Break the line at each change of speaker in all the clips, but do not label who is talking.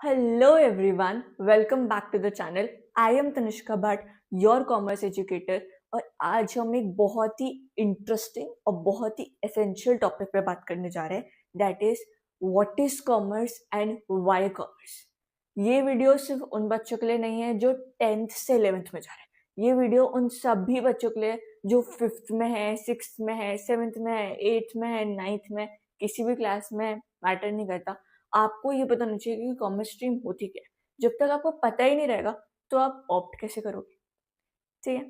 Hello everyone, welcome back to the channel. I am Tanishka Bhatt, your commerce educator. और आज हम एक बहुत ही इंटरेस्टिंग और बहुत ही एसेंशियल टॉपिक पे बात करने जा रहे हैं, that is what is commerce and why commerce. ये वीडियो सिर्फ उन बच्चों के लिए नहीं है जो 10th से 11th में जा रहे हैं। ये वीडियो उन सभी बच्चों के लिए जो 5th में है, 6th में है, 7th में है, 8th में है, 9th में, किसी भी क्लास में मैटर नहीं करता। आपको ये पता होना चाहिए कि कॉमर्स स्ट्रीम होती क्या है। जब तक आपको पता ही नहीं रहेगा तो आप ऑप्ट कैसे करोगे। ठीक है,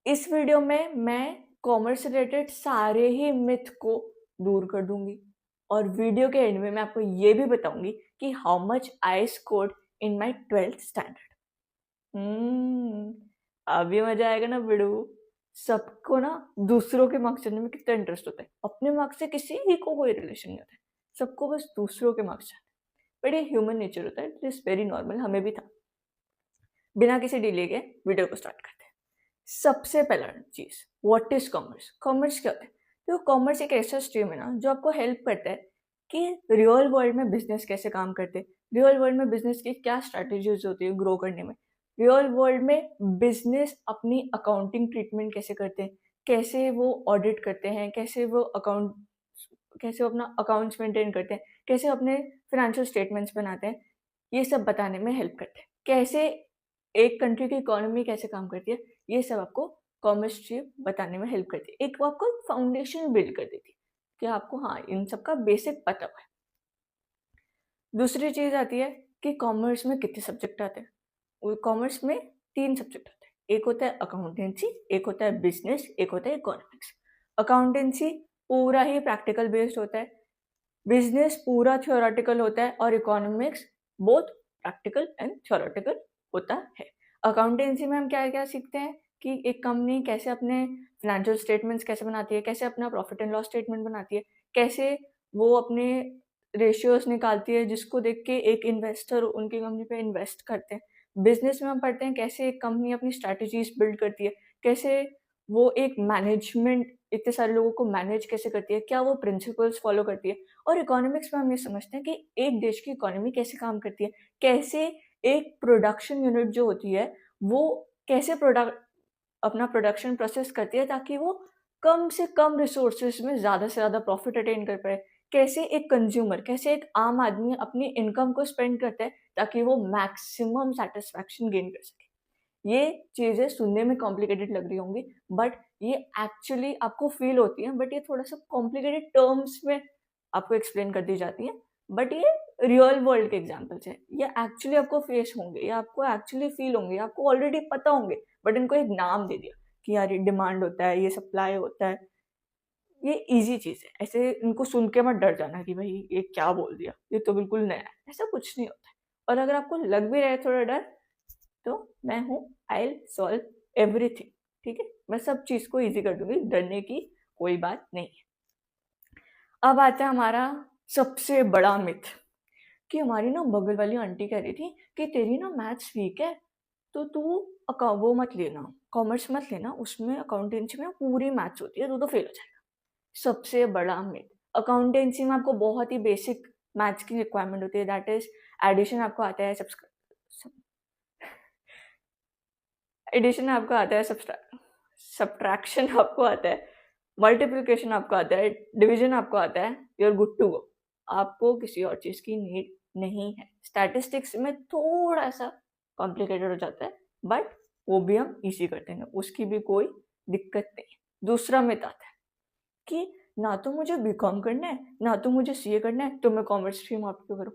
इस वीडियो में मैं कॉमर्स रिलेटेड सारे ही मिथ को दूर कर दूंगी और वीडियो के एंड में मैं आपको ये भी बताऊंगी कि how much I scored in my 12th standard. अभी मजा आएगा ना वीडियो। सबको ना दूसरों के मार्क्स जानने में कितना इंटरेस्ट होता है, अपने मार्क्स से किसी ही को कोई रिलेशन नहीं होता है, सबको बस दूसरों के मार्क्स जानने। बट ये ह्यूमन नेचर होता है, इट इज वेरी नॉर्मल, हमें भी था। बिना किसी डिले के वीडियो को स्टार्ट करते हैं। सबसे पहला चीज, व्हाट इज कॉमर्स। कॉमर्स क्या होता है? तो कॉमर्स एक ऐसा स्ट्रीम है ना जो आपको हेल्प करता है कि रियल वर्ल्ड में बिजनेस कैसे काम करते हैं, रियल वर्ल्ड में बिजनेस की क्या स्ट्रैटेजीज होती है ग्रो करने में, रियल वर्ल्ड में बिजनेस अपनी अकाउंटिंग ट्रीटमेंट कैसे करते हैं, कैसे वो ऑडिट करते हैं, कैसे वो अपना अकाउंट्स मेंटेन करते हैं, कैसे अपने फाइनेंशियल स्टेटमेंट्स बनाते हैं। ये सब बताने में हेल्प करते हैं। कैसे एक कंट्री की इकोनॉमी कैसे काम करती है, ये सब आपको कॉमर्स स्ट्रीम बताने में हेल्प करती है। एक वो आपको फाउंडेशन बिल्ड कर देती है कि आपको हाँ इन सब का बेसिक पता हुआ है। दूसरी चीज आती है कि कॉमर्स में कितने सब्जेक्ट आते हैं। कॉमर्स में 3 सब्जेक्ट होते हैं, एक होता है अकाउंटेंसी, एक होता है बिजनेस, एक होता है इकोनॉमिक्स। अकाउंटेंसी पूरा ही प्रैक्टिकल बेस्ड होता है, बिजनेस पूरा थियोरेटिकल होता है और economics both practical and theoretical होता है। अकाउंटेंसी में हम क्या क्या सीखते हैं कि एक कंपनी कैसे अपने फाइनेंशियल स्टेटमेंट्स कैसे बनाती है, कैसे अपना प्रॉफिट एंड लॉस स्टेटमेंट बनाती है, कैसे वो अपने रेशियोज निकालती है जिसको देख के एक इन्वेस्टर उनकी कंपनी पे इन्वेस्ट करते हैं। बिजनेस में हम पढ़ते हैं कैसे एक कंपनी अपनी स्ट्रैटेजीज बिल्ड करती है, कैसे वो एक मैनेजमेंट इतने सारे लोगों को मैनेज कैसे करती है, क्या वो प्रिंसिपल्स फॉलो करती है। और इकोनॉमिक्स में हम ये समझते हैं कि एक देश की इकोनॉमी कैसे काम करती है, कैसे एक प्रोडक्शन यूनिट जो होती है वो कैसे अपना प्रोडक्शन प्रोसेस करती है ताकि वो कम से कम रिसोर्सेज में ज़्यादा से ज़्यादा प्रॉफिट अटेन कर पाए। कैसे एक कंज्यूमर, कैसे एक आम आदमी अपनी इनकम को स्पेंड करता है ताकि वो मैक्सिमम सेटिस्फैक्शन गेन कर सके। ये चीज़ें सुनने में कॉम्प्लिकेटेड लग रही होंगी बट ये एक्चुअली आपको फील होती है, बट ये थोड़ा सा कॉम्प्लिकेटेड टर्म्स में आपको एक्सप्लेन कर दी जाती है। बट ये रियल वर्ल्ड के एग्जाम्पल्स हैं, ये एक्चुअली आपको फेस होंगे, ये आपको एक्चुअली फील होंगे, आपको ऑलरेडी पता होंगे, बट इनको एक नाम दे दिया कि यार ये डिमांड होता है, ये सप्लाई होता है। ये इजी चीज़ है, ऐसे इनको सुन के मत डर जाना कि भाई ये क्या बोल दिया, ये तो बिल्कुल नया है। ऐसा कुछ नहीं होता है। और अगर आपको लग भी रहा है थोड़ा डर, तो मैं हूँ, आई विल सॉल्व एवरीथिंग। ठीक है, मैं सब चीज़ को इजी कर दूंगी, डरने की कोई बात नहीं है। अब आता है हमारा सबसे बड़ा मिथ कि हमारी ना बगल वाली आंटी कह रही थी कि तेरी ना मैथ्स वीक है तो तू वो मत लेना, कॉमर्स मत लेना, उसमें अकाउंटेंसी में पूरी मैथ्स होती है, तू तो फेल हो जाएगा। सबसे बड़ा मिथ। अकाउंटेंसी में आपको बहुत ही बेसिक मैथ्स की रिक्वायरमेंट होती है, दैट इज एडिशन आपको आता है, एडिशन आपको आता है, सब्ट्रैक्शन आपको आता है, मल्टीप्लिकेशन आपको आता है, डिवीजन आपको आता है, you are good to go. आपको किसी और चीज़ की नीड नहीं है। स्टैटिस्टिक्स में थोड़ा सा कॉम्प्लिकेटेड हो जाता है बट वो भी हम इजी कर देंगे, उसकी भी कोई दिक्कत नहीं। दूसरा मिथ आता है कि ना तो मुझे बीकॉम करना है ना तो मुझे सीए करना है, तो मैं कॉमर्स स्ट्रीम ऑप्ट क्यों करूँ।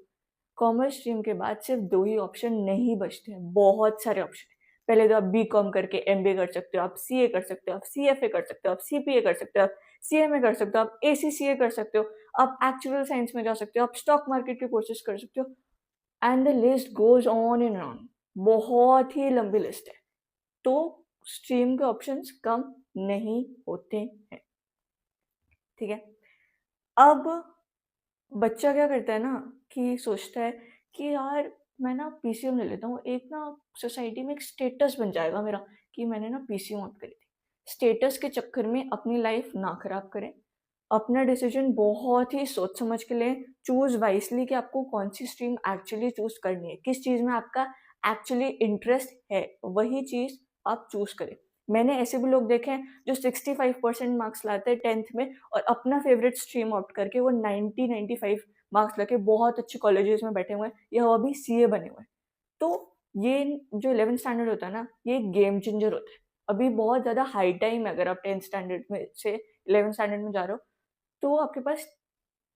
कॉमर्स स्ट्रीम के बाद सिर्फ 2 ही ऑप्शन नहीं बचते हैं, बहुत सारे ऑप्शन है। पहले तो आप बीकॉम करके एमबीए कर सकते हो, आप सीए कर सकते हो, आप सीएफए कर सकते हो, आप सीपीए कर सकते हो, आप सीएमए कर सकते हो, आप एसीसीए कर सकते हो, आप एक्चुअल साइंस में जा सकते हो, आप स्टॉक मार्केट के कोर्सेज कर सकते हो, and the list goes on and on. बहुत ही लंबी लिस्ट है। तो स्ट्रीम के ऑप्शंस कम नहीं होते हैं। ठीक है, अब बच्चा क्या करता है ना कि सोचता है कि यार मैं ना पीसीएम ले लेता हूँ, एक ना सोसाइटी में एक स्टेटस बन जाएगा मेरा कि मैंने ना पीसीएम ऑप्ट करी थी। स्टेटस के चक्कर में अपनी लाइफ ना खराब करें, अपना डिसीजन बहुत ही सोच समझ के लें, चूज़ वाइसली कि आपको कौन सी स्ट्रीम एक्चुअली चूज़ करनी है, किस चीज़ में आपका एक्चुअली इंटरेस्ट है, वही चीज़ आप चूज़ करें। मैंने ऐसे भी लोग देखे हैं जो 65% मार्क्स लाते हैं 10th में और अपना फेवरेट स्ट्रीम ऑप्ट करके वो 90-95 मार्क्स लेके बहुत अच्छे कॉलेजेस में बैठे हुए हैं या वो अभी सीए बने हुए हैं। तो ये जो 11th स्टैंडर्ड होता है ना, ये गेम चेंजर होता है। अभी बहुत ज़्यादा हाई टाइम है अगर आप 10th स्टैंडर्ड में से 11th स्टैंडर्ड में जा रहे हो, तो आपके पास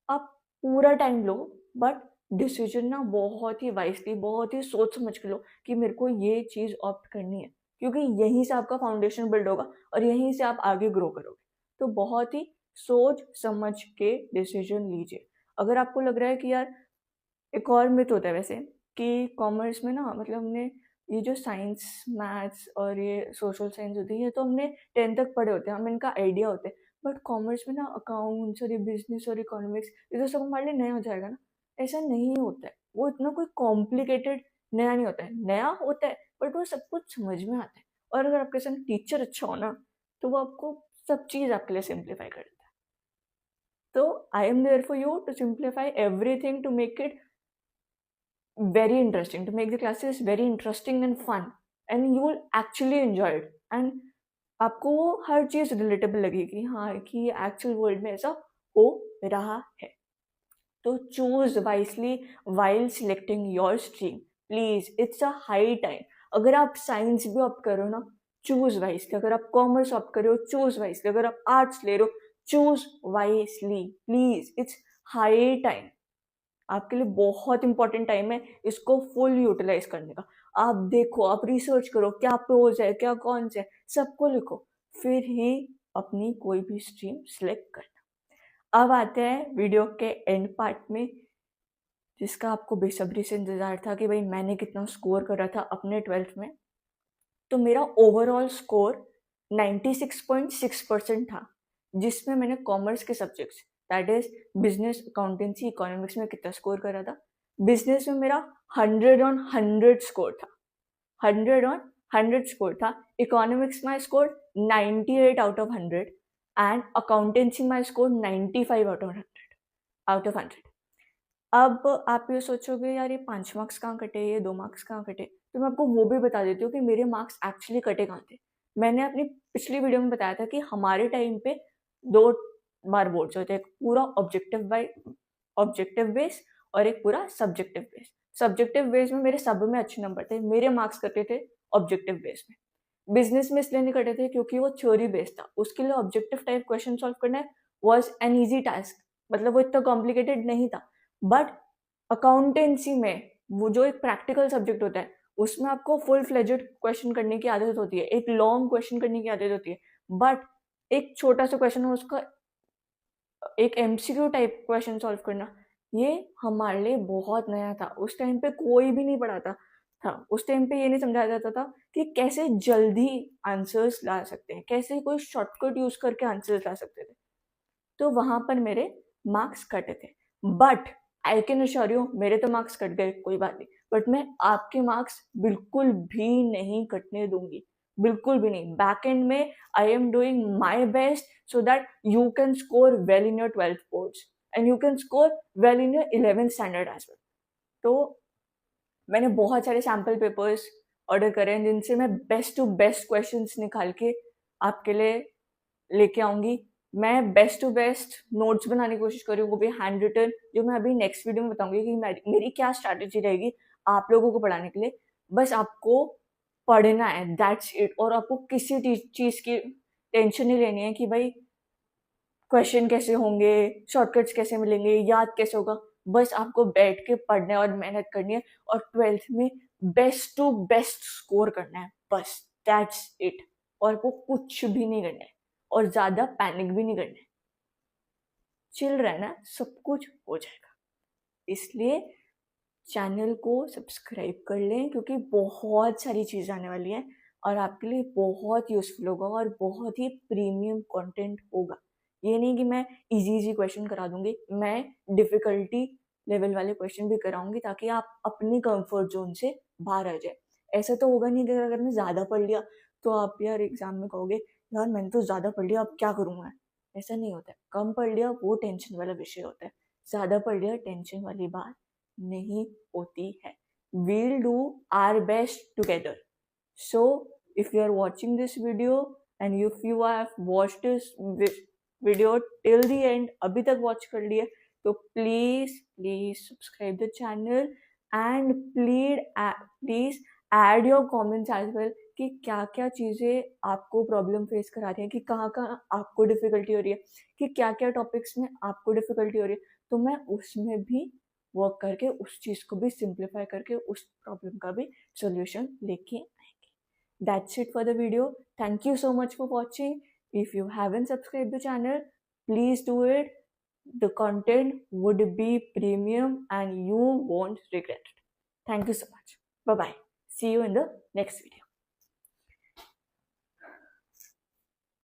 आप पूरा टाइम लो, बट डिसीजन ना बहुत ही वाइसली, बहुत ही सोच समझ के लो कि मेरे को ये चीज़ ऑप्ट करनी है, क्योंकि यहीं से आपका फाउंडेशन बिल्ड होगा और यहीं से आप आगे ग्रो करोगे। तो बहुत ही सोच समझ के डिसीजन लीजिए। अगर आपको लग रहा है कि यार, एक और मिथ होता है वैसे कि कॉमर्स में ना, मतलब हमने ये जो साइंस, मैथ्स और ये सोशल साइंस होती है, ये तो हमने 10th तक पढ़े होते हैं, हमें इनका आइडिया होता है। बट कॉमर्स में ना अकाउंट्स और ये बिजनेस और इकोनॉमिक्स, ये तो सब हमारे लिए नया हो जाएगा ना। ऐसा नहीं होता है, वो इतना कोई कॉम्प्लिकेटेड नया नहीं होता है, नया होता है बट वो सब कुछ समझ में आता है। और अगर आपके साथ टीचर अच्छा हो ना, तो वो आपको सब चीज़ आपके लिए सिंप्लीफाई कर देता है। तो I am there for you to simplify everything, to make it very interesting, to make the classes very interesting and fun, and you will actually enjoy it, and आपको वो हर चीज़ रिलेटेबल लगेगी, हाँ कि एक्चुअल वर्ल्ड में ऐसा हो रहा है। तो choose wisely while selecting your stream, please, it's a high time. अगर आप साइंस भी ऑप्ट करो ना, चूज वाइसली। अगर आप कॉमर्स ऑप्ट करो, चूज वाइसली। अगर आप आर्ट्स ले रहे हो, choose wisely, please, it's high time. आपके लिए बहुत इंपॉर्टेंट टाइम है इसको फुल यूटिलाइज करने का। आप देखो, आप रिसर्च करो, क्या प्रोज है, क्या कॉन्स है, सबको लिखो, फिर ही अपनी कोई भी स्ट्रीम सिलेक्ट करना। अब आते हैं वीडियो के एंड पार्ट में, जिसका आपको बेसब्री से इंतजार था कि भाई मैंने कितना स्कोर करा था अपने 12th में। तो मेरा ओवरऑल स्कोर 96.6% था, जिसमें मैंने कॉमर्स के subjects, that is business, accountancy, economics में कितना स्कोर करा था। बिजनेस में मेरा 100/100 स्कोर था, 100/100 स्कोर था। इकोनॉमिक्स में स्कोर 98/100 एंड अकाउंटेंसी में स्कोर 95/100। अब आप ये सोचोगे यार, ये 5 मार्क्स कहाँ कटे, ये 2 मार्क्स कहाँ कटे, तो मैं आपको वो भी बता देती हूँ कि मेरे मार्क्स एक्चुअली कटे कहाँ थे। मैंने अपनी पिछली वीडियो में बताया था कि हमारे टाइम पे 2 बार बोर्ड्स होते हैं, एक पूरा ऑब्जेक्टिव बेस और एक पूरा सब्जेक्टिव बेस। सब्जेक्टिव बेस में मेरे सब में अच्छे नंबर थे, मेरे मार्क्स कटे थे ऑब्जेक्टिव बेस में। बिजनेस में इसलिए नहीं कटे थे क्योंकि वो थ्योरी बेस्ड था, उसके लिए ऑब्जेक्टिव टाइप क्वेश्चन सॉल्व करना वाज एन ईजी टास्क, मतलब वो इतना कॉम्प्लिकेटेड नहीं था। बट अकाउंटेंसी में वो जो एक प्रैक्टिकल सब्जेक्ट होता है, उसमें आपको फुल फ्लेजेड क्वेश्चन करने की आदत होती है, एक लॉन्ग क्वेश्चन करने की आदत होती है। बट एक छोटा सा क्वेश्चन है, उसका एक एमसीक्यू टाइप क्वेश्चन सॉल्व करना, ये हमारे लिए बहुत नया था। उस टाइम पे कोई भी नहीं पढ़ाता था, उस टाइम पे ये नहीं समझाया जाता था कि कैसे जल्दी आंसर्स ला सकते हैं, कैसे कोई शॉर्टकट यूज करके आंसर्स ला सकते थे। तो वहां पर मेरे मार्क्स कटे थे। But I can assure you, मेरे तो मार्क्स कट गए, कोई बात नहीं, बट मैं आपके मार्क्स बिल्कुल भी नहीं कटने दूंगी, बिल्कुल भी नहीं। बैक एंड में I am doing my best so that you can score well in your 12th boards and you can score well in your 11th standard as well. तो मैंने बहुत सारे सैम्पल पेपर्स ऑर्डर करे हैं, जिनसे मैं best to best questions निकाल के आपके लिए लेके आऊंगी। मैं बेस्ट टू बेस्ट नोट्स बनाने की कोशिश कर रही हूँ, वो भी हैंड रिटन, जो मैं अभी नेक्स्ट वीडियो में बताऊंगी कि मेरी क्या स्ट्रैटेजी रहेगी आप लोगों को पढ़ाने के लिए। बस आपको पढ़ना है, दैट्स इट। और आपको किसी चीज़ की टेंशन नहीं लेनी है कि भाई क्वेश्चन कैसे होंगे, शॉर्टकट्स कैसे मिलेंगे, याद कैसे होगा। बस आपको बैठ के पढ़ना है और मेहनत करनी है और 12th में बेस्ट टू बेस्ट स्कोर करना है, बस दैट्स इट। और आपको कुछ भी नहीं करना है और ज़्यादा पैनिक भी नहीं करना है, चिल रहना, सब कुछ हो जाएगा। इसलिए चैनल को सब्सक्राइब कर लें, क्योंकि बहुत सारी चीज़ आने वाली है और आपके लिए बहुत यूज़फुल होगा और बहुत ही प्रीमियम कंटेंट होगा। ये नहीं कि मैं इजी क्वेश्चन करा दूंगी, मैं डिफ़िकल्टी लेवल वाले क्वेश्चन भी कराऊंगी ताकि आप अपनी कंफर्ट जोन से बाहर आ जाए। ऐसा तो होगा नहीं कि अगर मैं ज़्यादा पढ़ लिया तो आप यार एग्ज़ाम में कहोगे यार मैंने तो ज़्यादा पढ़ लिया, अब क्या करूँ मैं। ऐसा नहीं होता है। कम पढ़ लिया वो टेंशन वाला विषय होता है, ज़्यादा पढ़ लिया टेंशन वाली बात नहीं होती है। We'll do our best together. So if you are watching this video and if you have watched this video till the end, अभी तक वॉच कर लिया, तो please please subscribe the channel and please add your comments as well कि क्या क्या चीज़ें आपको प्रॉब्लम फेस करा रही है, कि कहाँ कहाँ आपको डिफिकल्टी हो रही है, कि क्या क्या टॉपिक्स में आपको डिफिकल्टी हो रही है, तो मैं उसमें भी वर्क करके उस चीज़ को भी सिंप्लीफाई करके उस प्रॉब्लम का भी सोल्यूशन लेके आएंगे। That's it for the video. Thank you so much for watching. If you haven't subscribed the channel, please do it. The content would be premium and you won't regret it. Thank you so much. Bye bye. See you in the next video.